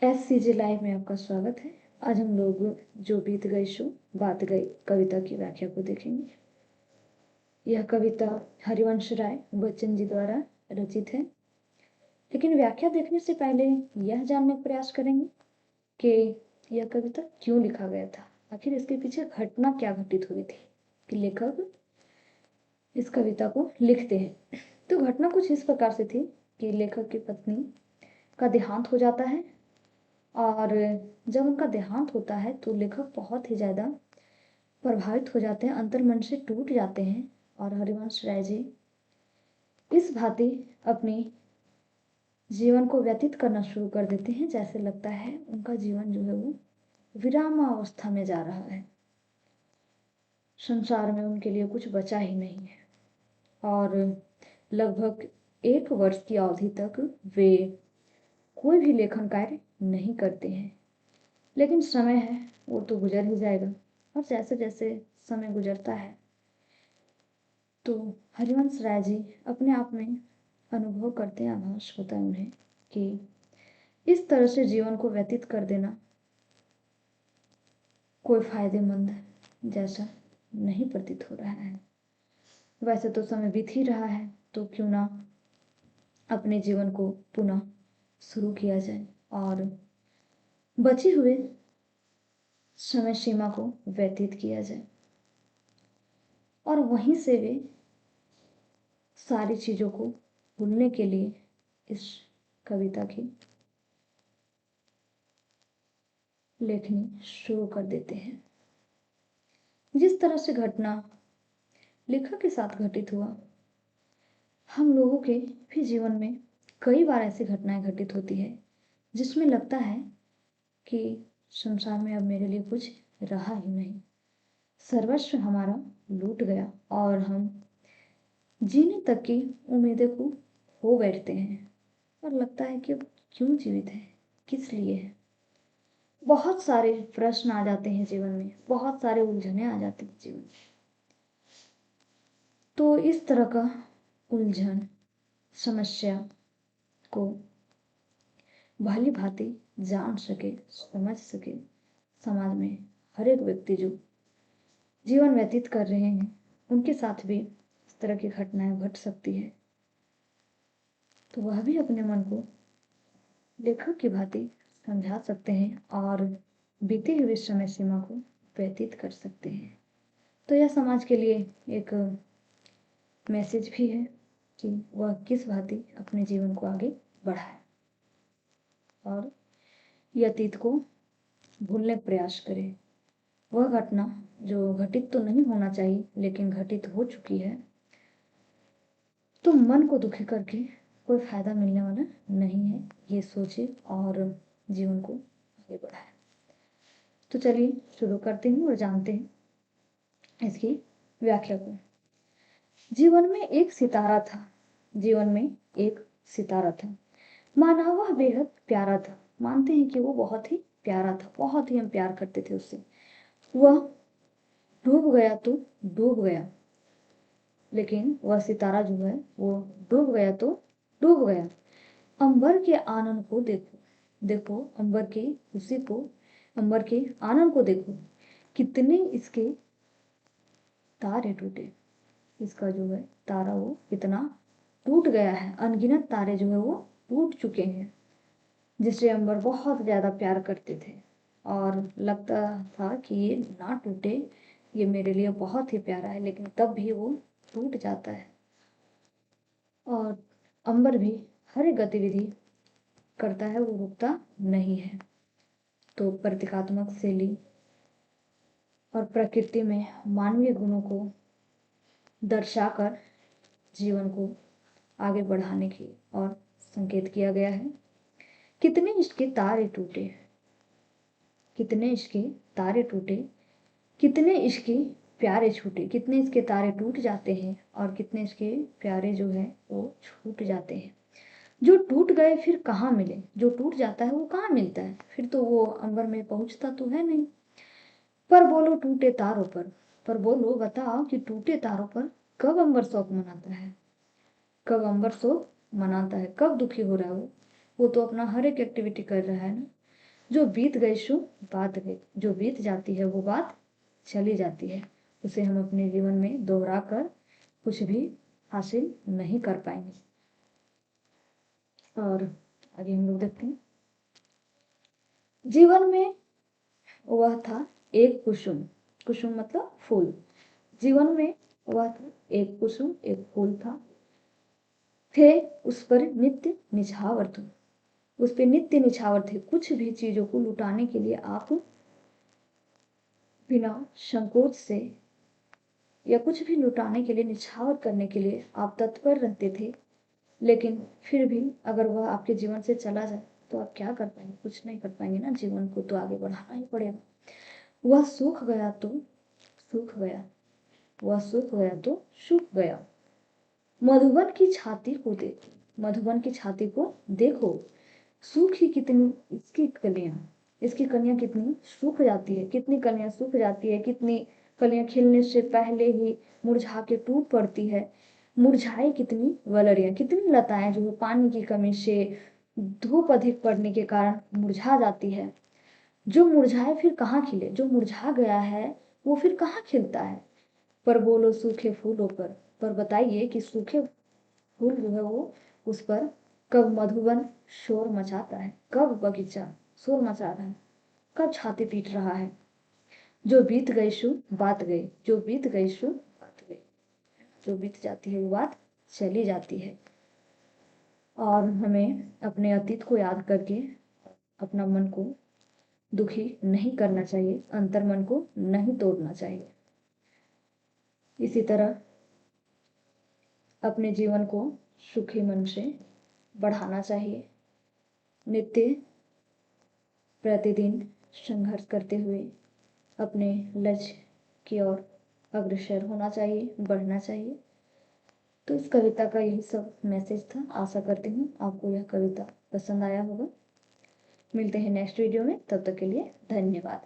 SCG live में आपका स्वागत है। आज हम लोग जो बीत गई शो बात गई कविता की व्याख्या को देखेंगे। यह कविता हरिवंश राय बच्चन जी द्वारा रचित है, लेकिन व्याख्या देखने से पहले यह जानने का प्रयास करेंगे कि यह कविता क्यों लिखा गया था, आखिर इसके पीछे घटना क्या घटित हुई थी कि लेखक इस कविता को लिखते हैं। तो घटना कुछ इस प्रकार से थी कि लेखक की पत्नी का देहांत हो जाता है, और जब उनका देहांत होता है तो लेखक बहुत ही ज़्यादा प्रभावित हो जाते हैं, अंतर्मन से टूट जाते हैं। और हरिवंश राय जी इस भांति अपनी जीवन को व्यतीत करना शुरू कर देते हैं, जैसे लगता है उनका जीवन जो है वो विरामावस्था में जा रहा है, संसार में उनके लिए कुछ बचा ही नहीं है। और लगभग 1 वर्ष की अवधि तक वे कोई भी लेखन कार्य नहीं करते हैं। लेकिन समय है, वो तो गुजर ही जाएगा। और जैसे जैसे समय गुजरता है तो हरिवंश राय जी अपने आप में अनुभव करते हैं, आभास होता है उन्हें कि इस तरह से जीवन को व्यतीत कर देना कोई फायदेमंद जैसा नहीं प्रतीत हो रहा है। वैसे तो समय बीत ही रहा है, तो क्यों ना अपने जीवन को पुनः शुरू किया जाए और बचे हुए समय सीमा को व्यतीत किया जाए। और वहीं से वे सारी चीज़ों को भूलने के लिए इस कविता की लेखनी शुरू कर देते हैं। जिस तरह से घटना लेखक के साथ घटित हुआ, हम लोगों के भी जीवन में कई बार ऐसी घटनाएं घटित होती है जिसमें लगता है कि संसार में अब मेरे लिए कुछ रहा ही नहीं, सर्वस्व हमारा लूट गया और हम जीने तक की उम्मीदें को खो बैठते हैं और लगता है कि अब क्यों जीवित है, किस लिए है। बहुत सारे प्रश्न आ जाते हैं जीवन में, बहुत सारे उलझने आ जाती हैं जीवन में। तो इस तरह का उलझन समस्या को भली भांति जान सके, समझ सके समाज में हर एक व्यक्ति जो जीवन व्यतीत कर रहे हैं, उनके साथ भी इस तरह की घटनाएं घट सकती है, तो वह भी अपने मन को लेखक की भांति समझा सकते हैं और बीते हुए समय सीमा को व्यतीत कर सकते हैं। तो यह समाज के लिए एक मैसेज भी है कि वह किस भांति अपने जीवन को आगे बढ़ाए और ये अतीत को भूलने का प्रयास करे। वह घटना जो घटित तो नहीं होना चाहिए लेकिन घटित हो चुकी है, तो मन को दुखी करके कोई फायदा मिलने वाला नहीं है, ये सोचे और जीवन को आगे बढ़ाए। तो चलिए शुरू करते हैं और जानते हैं इसकी व्याख्या को। जीवन में एक सितारा था, जीवन में एक सितारा था, माना वह बेहद प्यारा था। मानते हैं कि वो बहुत ही प्यारा था, बहुत ही हम प्यार करते थे उससे। वह डूब गया तो डूब गया, लेकिन वह सितारा जो है वो डूब गया तो डूब गया। अंबर के आनंद को देखो, देखो अंबर के खुशी को, अंबर के आनंद को देखो, कितने इसके तारे टूटे। इसका जो है तारा वो कितना टूट गया है, अनगिनत तारे जो है वो टूट चुके हैं, जिसे अंबर बहुत ज्यादा प्यार करते थे और लगता था कि ये ना टूटे, ये मेरे लिए बहुत ही प्यारा है, लेकिन तब भी वो टूट जाता है। और अंबर भी हर एक गतिविधि करता है, वो रुकता नहीं है। तो प्रतीकात्मक शैली और प्रकृति में मानवीय गुणों को दर्शाकर जीवन को आगे बढ़ाने की और संकेत किया गया है। कितने इसके तारे टूटे, कितने इसके तारे टूटे, कितने इसके प्यारे छूटे। कितने इसके तारे टूट जाते हैं और कितने इसके प्यारे जो है वो छूट जाते हैं। जो टूट गए फिर कहाँ मिले, जो टूट जाता है वो कहाँ मिलता है, फिर तो वो अंबर में पहुंचता तो है नहीं। पर बोलो टूटे तारों पर बोलो बताओ कि टूटे तारों पर कब अंबर शोक मनाता है, कब अंबर शोक मनाता है, कब दुखी हो रहा है वो तो अपना हर एक एक्टिविटी कर रहा है ना। जो बीत गई सो बात गई, जो बीत जाती है वो बात चली जाती है, उसे हम अपने जीवन में दोहरा कर कुछ भी हासिल नहीं कर पाएंगे। और आगे हम लोग देखते हैं, जीवन में वह था एक कुसुम, कुसुम मतलब फूल, जीवन में वह था एक कुसुम, एक फूल था, थे उस पर नित्य निछावर थे, उस पर नित्य निछावर थे। कुछ भी चीजों को लुटाने के लिए आप बिना संकोच से या कुछ भी लुटाने के लिए, निछावर करने के लिए आप तत्पर रहते थे। लेकिन फिर भी अगर वह आपके जीवन से चला जाए तो आप क्या कर पाएंगे? कुछ नहीं कर पाएंगे ना, जीवन को तो आगे बढ़ाना ही पड़ेगा। वह सूख गया तो सूख गया, वह सूख गया तो सूख गया। मधुबन की छाती को देखो, मधुबन की छाती को देखो, सूखी कितनी इसकी कलियां, इसकी कलियां कितनी सूख जाती है, कितनी कलियां सूख जाती है, कितनी कलियां खिलने से पहले ही मुरझा के टूट पड़ती है। मुरझाई कितनी वलरियां, कितनी लताएं जो पानी की कमी से, धूप अधिक पड़ने के कारण मुरझा जाती है। जो मुरझाए फिर कहाँ खिले, जो मुरझा गया है वो फिर कहाँ खिलता है। पर बोलो सूखे फूलों पर बताइए कि सूखे फूल जो है वो, उस पर कब मधुबन शोर मचाता है, कब बगीचा शोर मचा रहा है, कब छाती पीट रहा है। जो बीत गई सो बात गई, जो बीत गई सो बात गई, जो बीत जाती है वो बात चली जाती है। और हमें अपने अतीत को याद करके अपना मन को दुखी नहीं करना चाहिए, अंतर मन को नहीं तोड़ना चाहिए। इसी तरह अपने जीवन को सुखी मन से बढ़ाना चाहिए। नित्य प्रतिदिन संघर्ष करते हुए अपने लक्ष्य की ओर अग्रसर होना चाहिए, बढ़ना चाहिए। तो इस कविता का यही सब मैसेज था। आशा करती हूँ आपको यह कविता पसंद आया होगा। मिलते हैं नेक्स्ट वीडियो में, तब तक के लिए धन्यवाद।